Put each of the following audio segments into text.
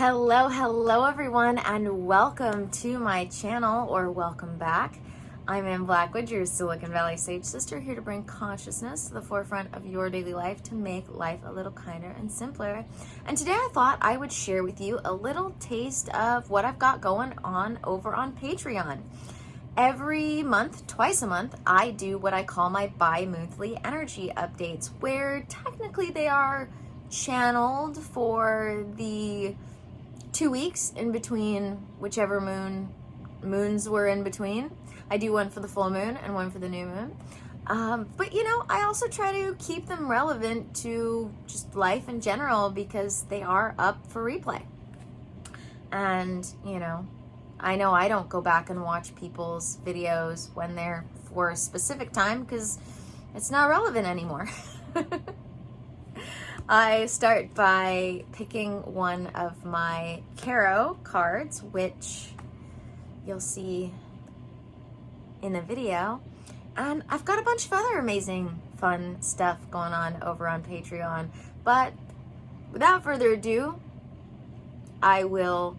Hello everyone, and welcome to my channel, or welcome back. I'm Ann Blackwood, your Silicon Valley Sage Sister, here to bring consciousness to the forefront of your daily life to make life a little kinder and simpler. And today I thought I would share with you a little taste of what I've got going on over on Patreon. Every month, twice a month, I do what I call my bi-monthly energy updates, where technically they are channeled for the 2 weeks in between whichever moons were in between. I do one for the full moon and one for the new moon. But I also try to keep them relevant to just life in general because they are up for replay. And, I know I don't go back and watch people's videos when they're for a specific time because it's not relevant anymore. I start by picking one of my tarot cards, which you'll see in the video. And I've got a bunch of other amazing, fun stuff going on over on Patreon. But without further ado, I will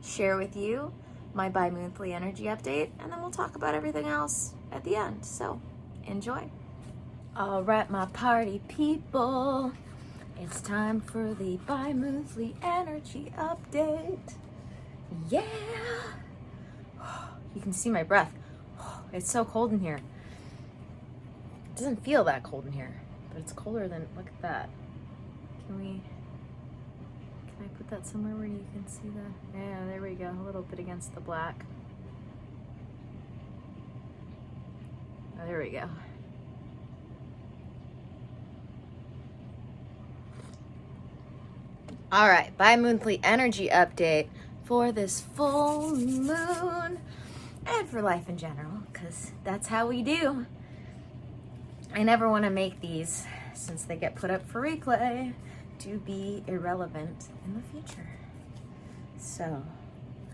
share with you my bi-monthly energy update, and then we'll talk about everything else at the end. So enjoy. All right, my party people. It's time for the bi-monthly energy update. Yeah! You can see my breath. It's so cold in here. It doesn't feel that cold in here, but it's colder than, look at that. Can I put that somewhere where you can see that? Yeah, there we go. A little bit against the black. Oh, there we go. All right, bi-monthly energy update for this full moon and for life in general, because that's how we do. I never want to make these, since they get put up for replay, to be irrelevant in the future. So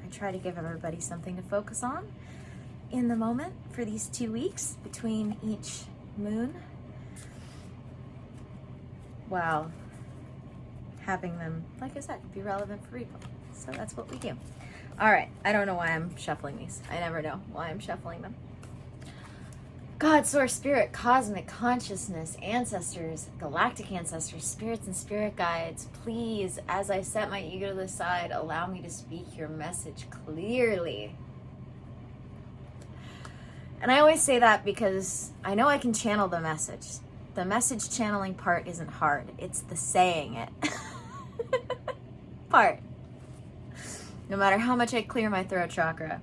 I try to give everybody something to focus on in the moment for these 2 weeks between each moon. Wow. Having them, like I said, be relevant for replay. So that's what we do. All right, I don't know why I'm shuffling these. I never know why I'm shuffling them. God, source, spirit, cosmic consciousness, ancestors, galactic ancestors, spirits and spirit guides, please, as I set my ego to the side, allow me to speak your message clearly. And I always say that because I know I can channel the message. The message channeling part isn't hard. It's the saying it part. No matter how much I clear my throat chakra,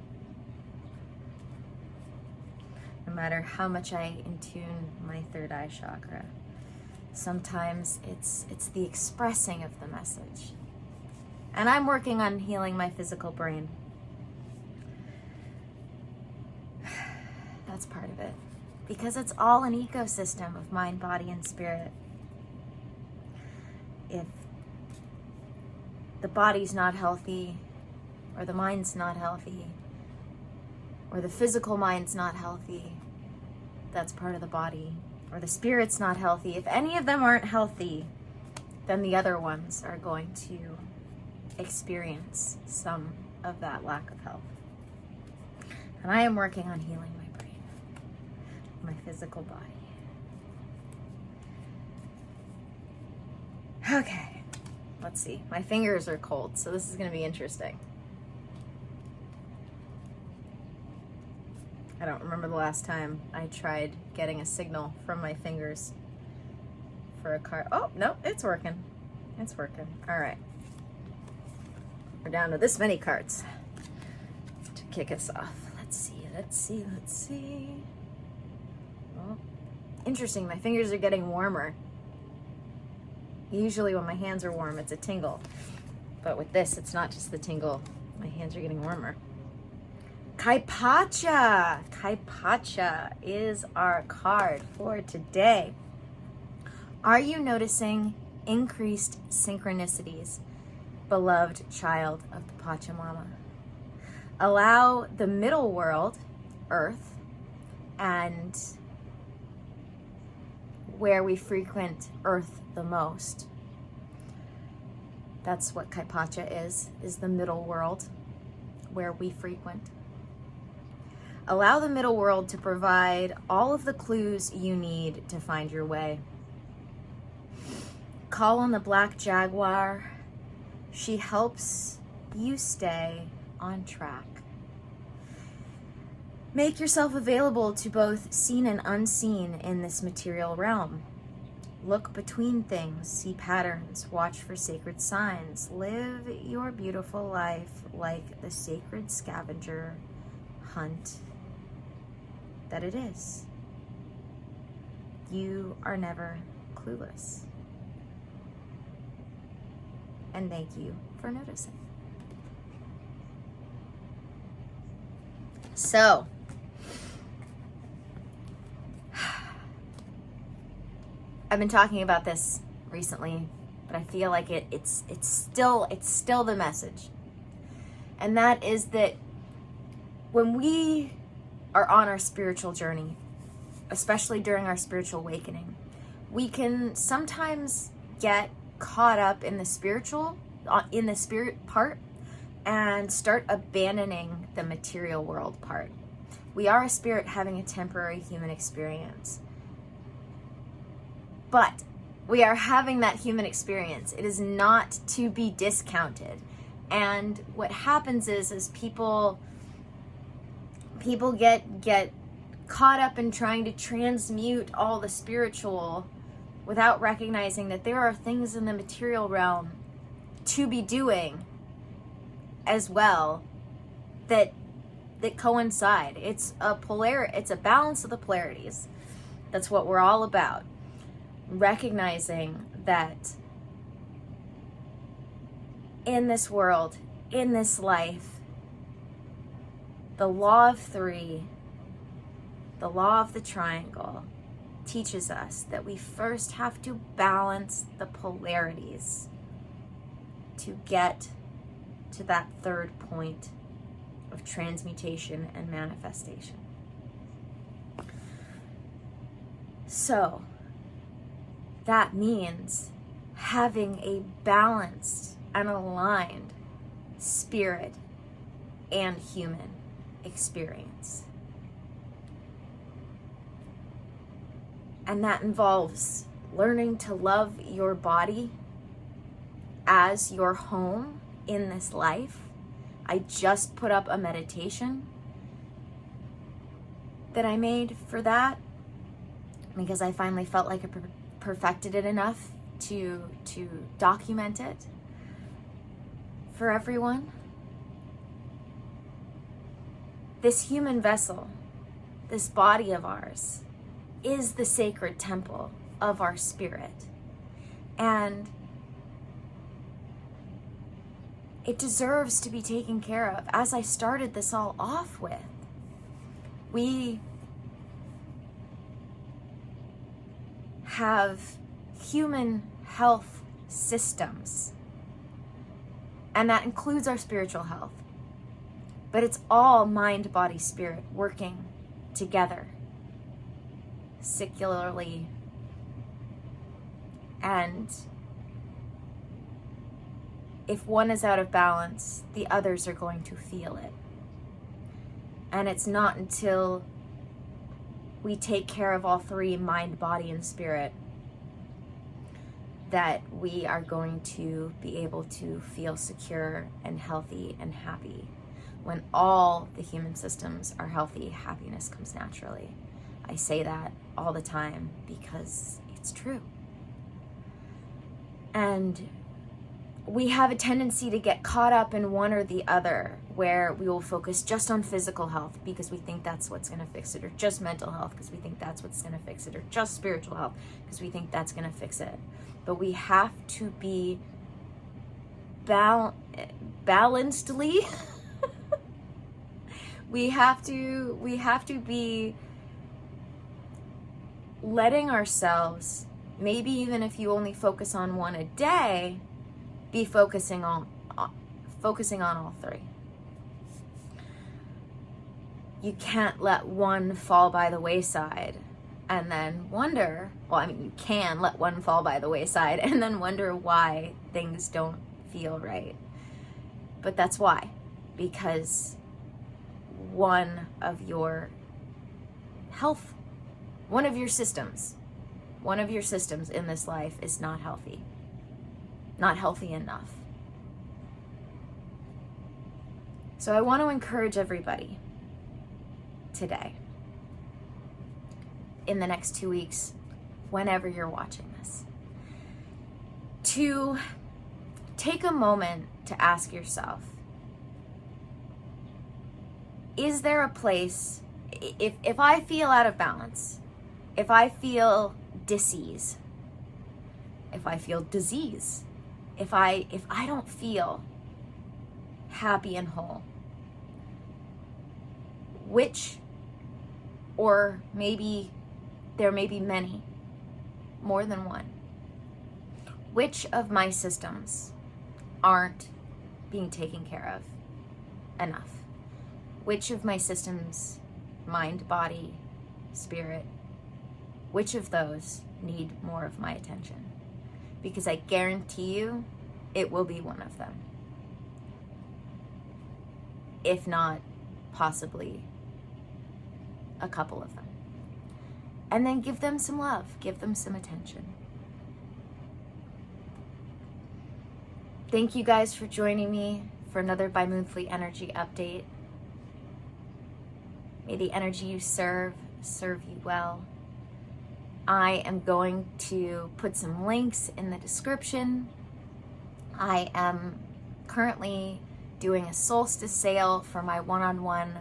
no matter how much I intune my third eye chakra, sometimes it's the expressing of the message. And I'm working on healing my physical brain. That's part of it. Because it's all an ecosystem of mind, body, and spirit. If the body's not healthy, or the mind's not healthy, or the physical mind's not healthy, that's part of the body, or the spirit's not healthy. If any of them aren't healthy, then the other ones are going to experience some of that lack of health. And I am working on healing my brain, my physical body. Okay. Let's see, my fingers are cold, so this is going to be interesting. I don't remember the last time I tried getting a signal from my fingers for a card. Oh, no, it's working. It's working. All right. We're down to this many cards to kick us off. Let's see. Oh, interesting, my fingers are getting warmer. Usually when my hands are warm, it's a tingle. But with this, it's not just the tingle. My hands are getting warmer. Kaipacha. Kaipacha is our card for today. Are you noticing increased synchronicities, beloved child of the Pachamama? Allow the middle world, Earth, and where we frequent Earth the most, That's what Kaipacha is the middle world where we frequent. Allow the middle world to provide all of the clues you need to find your way. Call on the Black Jaguar. She helps you stay on track. Make yourself available to both seen and unseen in this material realm. Look between things, see patterns, watch for sacred signs. Live your beautiful life like the sacred scavenger hunt that it is. You are never clueless. And thank you for noticing. So, I've been talking about this recently, but I feel like it's still the message. And that is that when we are on our spiritual journey, especially during our spiritual awakening, we can sometimes get caught up in the spirit part and start abandoning the material world part. We are a spirit having a temporary human experience. But we are having that human experience. It is not to be discounted. And what happens is people get caught up in trying to transmute all the spiritual without recognizing that there are things in the material realm to be doing as well that coincide. It's a balance of the polarities. That's what we're all about. Recognizing that in this world, in this life, the law of three, the law of the triangle, teaches us that we first have to balance the polarities to get to that third point of transmutation and manifestation. So, that means having a balanced and aligned spirit and human experience. And that involves learning to love your body as your home in this life. I just put up a meditation that I made for that because I finally felt like I perfected it enough to document it for everyone. This human vessel, this body of ours, is the sacred temple of our spirit. And it deserves to be taken care of. As I started this all off with, we have human health systems, and that includes our spiritual health. But it's all mind, body, spirit working together, secularly, and if one is out of balance, the others are going to feel it. And it's not until we take care of all three, mind, body, and spirit, that we are going to be able to feel secure and healthy and happy. When all the human systems are healthy, happiness comes naturally. I say that all the time because it's true. And we have a tendency to get caught up in one or the other, where we will focus just on physical health because we think that's what's going to fix it, or just mental health because we think that's what's going to fix it, or just spiritual health because we think that's going to fix it. But we have to be balancedly we have to be letting ourselves, maybe even if you only focus on one a day, be focusing on all three. You can't let one fall by the wayside and then wonder, you can let one fall by the wayside and then wonder why things don't feel right. But that's why. Because one of your systems in this life is not healthy. Not healthy enough. So I want to encourage everybody today, in the next 2 weeks, whenever you're watching this, to take a moment to ask yourself, is there a place, if I feel out of balance, if I feel dis-ease, if I feel disease, if I don't feel happy and whole, which, or maybe there may be many, more than one, which of my systems aren't being taken care of enough? Which of my systems, mind, body, spirit, which of those need more of my attention? Because I guarantee you it will be one of them. If not, possibly a couple of them. And then give them some love, give them some attention. Thank you guys for joining me for another bi-monthly energy update. May the energy you serve you well. I am going to put some links in the description. I am currently doing a Solstice Sale for my one-on-one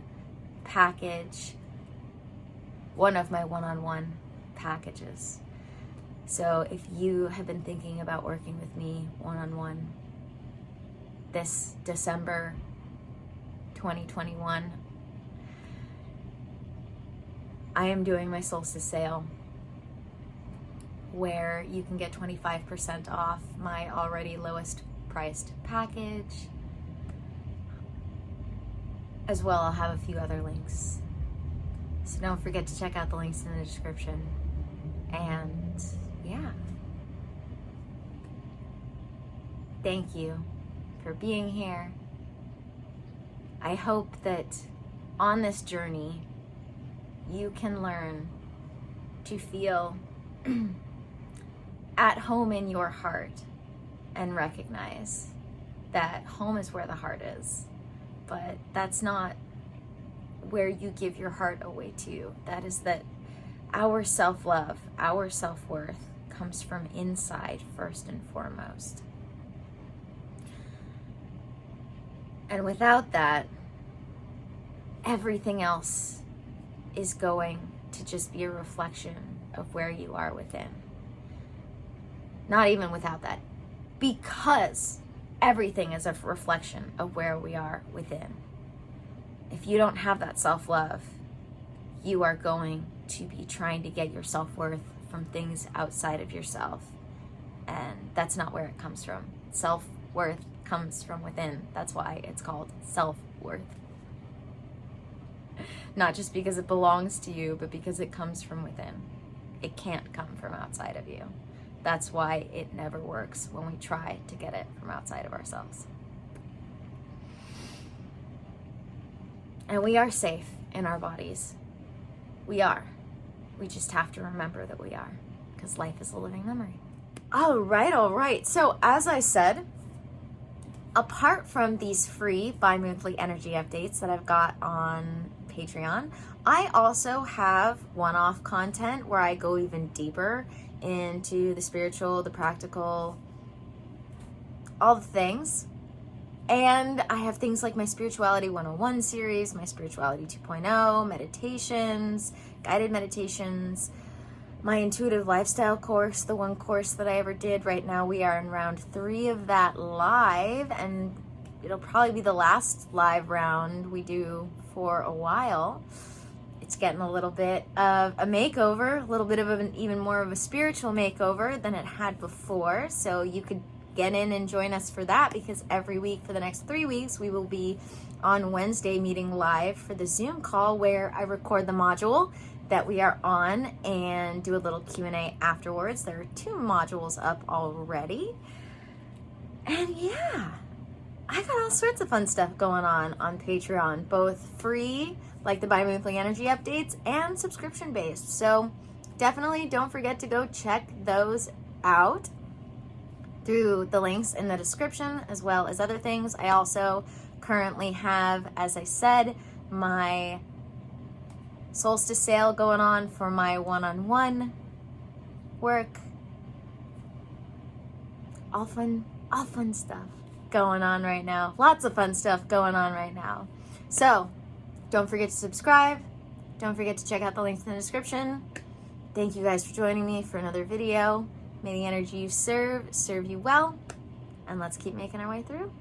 package, one of my one-on-one packages. So if you have been thinking about working with me one-on-one this December 2021, I am doing my Solstice Sale, where you can get 25% off my already lowest priced package. As well, I'll have a few other links. So don't forget to check out the links in the description. And yeah. Thank you for being here. I hope that on this journey, you can learn to feel at home in your heart and recognize that home is where the heart is. But that's not where you give your heart away to. That is that our self-love, our self-worth comes from inside first and foremost. And without that, everything else is going to just be a reflection of where you are within. Not even without that, because everything is a reflection of where we are within. If you don't have that self-love, you are going to be trying to get your self-worth from things outside of yourself. And that's not where it comes from. Self-worth comes from within. That's why it's called self-worth. Not just because it belongs to you, but because it comes from within. It can't come from outside of you. That's why it never works when we try to get it from outside of ourselves. And we are safe in our bodies. We are. We just have to remember that we are, because life is a living memory. All right. So as I said, apart from these free bi-monthly energy updates that I've got on Patreon, I also have one-off content where I go even deeper into the spiritual, the practical, all the things. And I have things like my Spirituality 101 series, my Spirituality 2.0, meditations, guided meditations, my intuitive lifestyle course, the one course that I ever did. Right now we are in round 3 of that live, and it'll probably be the last live round we do for a while. It's getting a little bit of a makeover, a little bit of even more of a spiritual makeover than it had before. So you could get in and join us for that, because every week for the next 3 weeks, we will be on Wednesday meeting live for the Zoom call where I record the module that we are on and do a little Q&A afterwards. There are 2 modules up already. And yeah, I got all sorts of fun stuff going on Patreon, both free, like the bi-monthly energy updates, and subscription based. So definitely don't forget to go check those out through the links in the description, as well as other things. I also currently have, as I said, my Solstice Sale going on for my one-on-one work. All fun stuff going on right now. Lots of fun stuff going on right now. So don't forget to subscribe. Don't forget to check out the links in the description. Thank you guys for joining me for another video. May the energy you serve you well, and let's keep making our way through.